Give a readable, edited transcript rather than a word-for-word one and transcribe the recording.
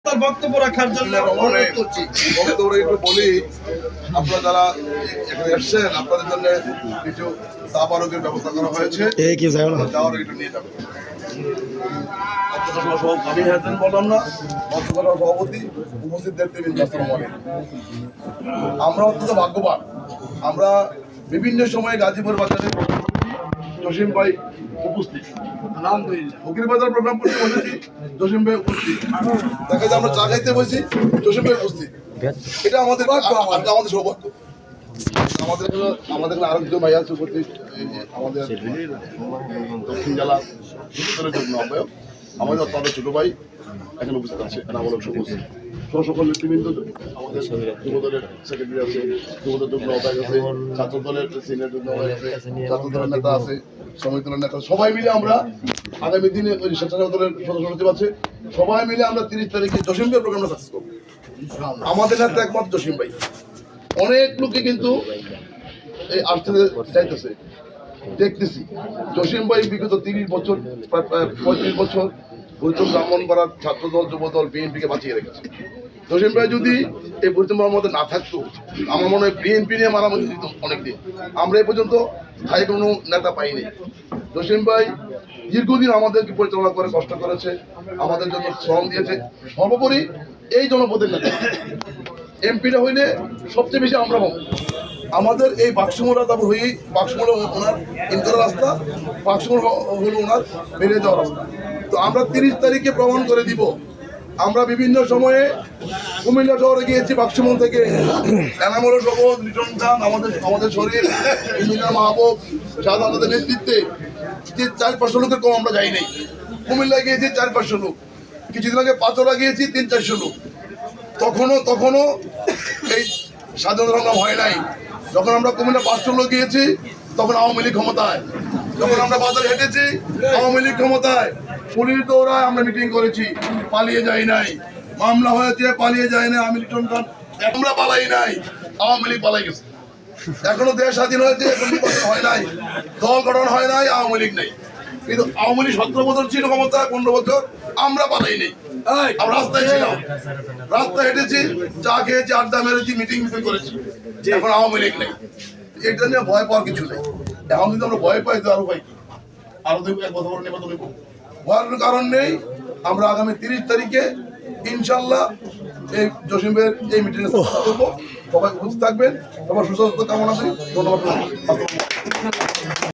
তার বক্তব্য রাখার জন্য বক্তব্য একটু বলি। আপনারা যারা এখানে এসছেন আপনাদের জন্য কিছু তাবারকের ব্যবস্থা করা হয়েছে, যাওয়ার একটু নিয়ে যাবেন। আমি হ্যাঁ বললাম না, মৎস্যকলা সভাপতি উপস্থিত নেতৃবৃন্দ, আমরা অত্যন্ত ভাগ্যবান। আমরা বিভিন্ন সময়ে গাজীপুর বাজারে জসিম ভাই উপস্থিত, ফকির বাজার প্রোগ্রাম করতে বসেছি, জসিম ভাই উপস্থিত, দেখা যায় আমরা চা খাইতে বসি, জসিম ভাই উপস্থিত। এটা আমাদের আমাদের সৌভাগ্য। আমাদের আরেকজন ভাই আছে উপস্থিত, আমাদের দক্ষিণ জেলা যুগ্ম আহ্বায়ক, আমাদের তাদের ছোট ভাই এখানে উপস্থিত আছে, এনামূলক সবুজ সকল নেতৃবৃন্দ, আমাদের যুব দলের সেক্রেটারি আছে, যুব দলের যুগ্ম আহ্বায়ক আছে, ছাত্র দলের সিনিয়র যুগ্ম আহ্বায়ক আছে, ছাত্র দলের নেতা আছে, শ্রমিক দলের নেতা, সবাই মিলে আমরা আগামী দিনে স্বেচ্ছাসেবক দলের সদস্য সচিব আছে, সবাই মিলে আমরা 30 তারিখে জসিম ভাই প্রোগ্রামটা সাকসেস করবো। আমাদের নেতা একমাত্র জসিম ভাই। অনেক লোকে কিন্তু এই আসতে চাইতেছে, দেখতেছি জসিম ভাই বিগত 30 বছর, প্রায় 35 বছর বৈষম্য ব্রাহ্মণ করার ছাত্রদল, যুবদল, বিএনপিকে বাঁচিয়ে রেখেছে। জসিম ভাই যদি এই বৈষম্য মধ্যে না থাকতো, আমার মনে হয় বিএনপি নিয়ে মারামারি দিত অনেকদিন। আমরা এই পর্যন্ত স্থায়ী কোনো নেতা পাইনি। জসিম ভাই দীর্ঘদিন আমাদেরকে পরিচালনা করে কষ্ট করেছে, আমাদের জন্য শ্রম দিয়েছে। সর্বোপরি এই জনপদের নেতা এমপিটা হইলে সবচেয়ে বেশি আমরা পাবো। আমাদের এই বাক্সমোড়া তারপর হয়ে বাক্সমোড়া ওনার ইনকার রাস্তা, বাক্সমোড় হলো ওনার বেরিয়ে যাওয়ার রাস্তা। তো আমরা 30 তারিখে প্রমাণ করে দিব। আমরা বিভিন্ন সময়ে কুমিল্লা শহরে গিয়েছি, বাক্সমোড় থেকে এনামূলক সবুজ, লিটন চাঁদ, আমাদের শরীর, ইঞ্জিনিয়ার মাহবুব শাহ আমাদের নেতৃত্বে যে 400-500 লোকের কম আমরা যাই নাই। কুমিল্লায় গিয়েছি 400-500 লোক, কিছুদিন আগে পাচড়া গিয়েছি 300-400 লোক। তখনও এই স্বাধীনতা সংগ্রাম হয় নাই। যখন আমরা কুমিল্লা 500 লোক গিয়েছি তখন আওয়ামী লীগ ক্ষমতায়, যখন আমরা বাজারে হেঁটেছি আওয়ামী লীগ ক্ষমতায়, পুলিশ দৌড়ায় আমরা মিটিং করেছি, পালিয়ে যাই নাই। মামলা হয়েছে, পালিয়ে যায় না। আমি লিটন খান, আমরা পালাই নাই, আওয়ামী লীগ পালাই গেছে। এখনো দেশ স্বাধীন হয়েছে, হয় নাই, দল গঠন হয় নাই, আওয়ামী লীগ নেই। কিন্তু আওয়ামী লীগ 17 বছর ছিল ক্ষমতায়, 15 বছর আমরা পালাই নেই। আমরা রাস্তায় ছিলাম, রাস্তায় হেঁটেছি, চা খেয়েছি, আড্ডা মেরেছি, মিটিং করেছি। এখন আওয়ামী লীগ নেই। এটা নিয়ে ভয় পাওয়ার কিছু নেই। এখন যদি আমরা ভয় পাই তো আরো পাই, আরো এক কথা বলে নির্বাচন নেব, ভয়ের কারণ নেই। আমরা আগামী 30 তারিখে ইনশাল্লাহ এই জসিম ভাইয়ের এই মিটিংয়ে করবো। সবাই উপস্থিত থাকবেন, সবার সুস্বাস্থ্য কামনা করি। ধন্যবাদ।